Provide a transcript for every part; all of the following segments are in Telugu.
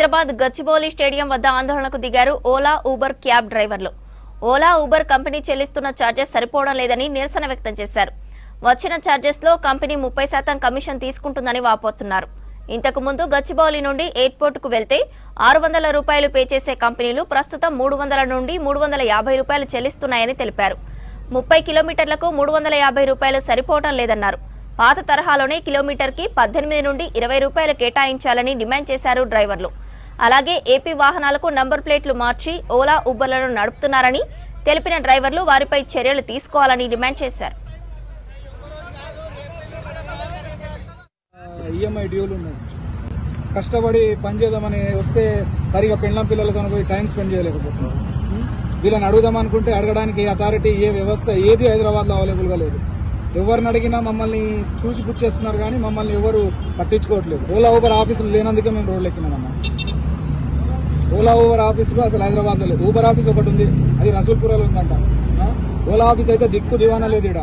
హైదరాబాద్ గచ్చిబౌలి స్టేడియం వద్ద ఆందోళనకు దిగారు ఓలా ఊబర్ క్యాబ్ డ్రైవర్లు. ఓలా ఊబర్ కంపెనీ చెల్లిస్తున్న ఛార్జెస్ సరిపోవడం లేదని నిరసన వ్యక్తం చేశారు. వచ్చిన ఛార్జెస్ లో కంపెనీ 30% కమిషన్ తీసుకుంటుందని వాపోతున్నారు. ఇంతకు ముందు గచ్చిబౌలి నుండి ఎయిర్పోర్ట్ కు వెళ్తే 600 రూపాయలు పే చేసే కంపెనీలు ప్రస్తుతం 300 నుండి 350 రూపాయలు చెల్లిస్తున్నాయని తెలిపారు. 30 కిలోమీటర్లకు 350 రూపాయలు సరిపోవడం లేదన్నారు. పాత తరహాలోనే కిలోమీటర్కి 18 నుండి 20 రూపాయలు కేటాయించాలని డిమాండ్ చేశారు డ్రైవర్లు. అలాగే ఏపీ వాహనాలకు నంబర్ ప్లేట్లు మార్చి ఓలా ఊబర్లను నడుపుతున్నారని తెలిపిన డ్రైవర్లు వారిపై చర్యలు తీసుకోవాలని డిమాండ్ చేశారు. ఈఎంఐ డ్యూలు ఉన్నాయి, కష్టపడి పనిచేద్దామని వస్తే సరిగా పెళ్ళం పిల్లలతో పోయి టైం స్పెండ్ చేయలేకపోతున్నారు. వీళ్ళని అడుగుదామనుకుంటే అడగడానికి అథారిటీ ఏ వ్యవస్థ ఏది హైదరాబాద్లో అవైలబుల్గా లేదు. ఎవరిని అడిగినా మమ్మల్ని చూసి పుచ్చేస్తున్నారు కానీ మమ్మల్ని ఎవరు పట్టించుకోవట్లేదు. ఓలా ఊబర్ ఆఫీసులు లేనందుకే మేము రోడ్లు ఎక్కినామన్నా. ఓలా ఊబర్ ఆఫీసులు అసలు హైదరాబాద్లో లేదు. ఊబర్ ఆఫీస్ ఒకటి ఉంది, అది రసూల్పురాలో ఉందంట. ఓలా ఆఫీస్ అయితే దిక్కు దివానా లేదు. ఇక్కడ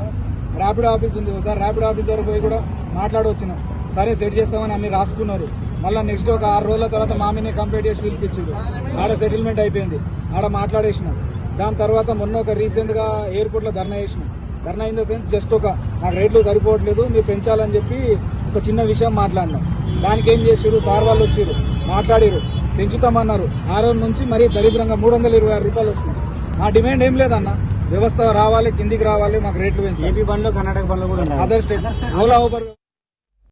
ర్యాపిడో ఆఫీస్ ఉంది. ఒకసారి ర్యాపిడో ఆఫీస్ దగ్గర పోయి కూడా మాట్లాడవచ్చినాం. సరే సెట్ చేస్తామని అన్ని రాసుకున్నారు. మళ్ళీ నెక్స్ట్ ఒక 6 రోజుల తర్వాత మామినే కంప్లీట్ చేసి పిలిపించారు. ఆడ సెటిల్మెంట్ అయిపోయింది, ఆడ మాట్లాడేసినాం. దాని తర్వాత మొన్న ఒక రీసెంట్గా ఎయిర్పోర్ట్లో ధర్నా చేసినాం. ధర్నా ఇన్ ద సెన్స్ జస్ట్ నాకు రేట్లు సరిపోవట్లేదు, మీరు పెంచాలని చెప్పి ఒక చిన్న విషయం మాట్లాడినాం. దానికి ఏం చేసారు, సార్ వాళ్ళు వచ్చారు, మాట్లాడారు, పెంచుతామన్నారు. ఆ రోజు నుంచి మరీ దరిద్రంగా 326 రూపాయలు వస్తుంది. మా డిమాండ్ ఏం లేదన్న, వ్యవస్థ రావాలి, కిందికి రావాలి, మాకు రేట్లు పెంచాలి. ఏపీ బండ్లు కర్ణాటక బండ్లు కూడా అదర్ స్టేట్ ఓలా ఊబర్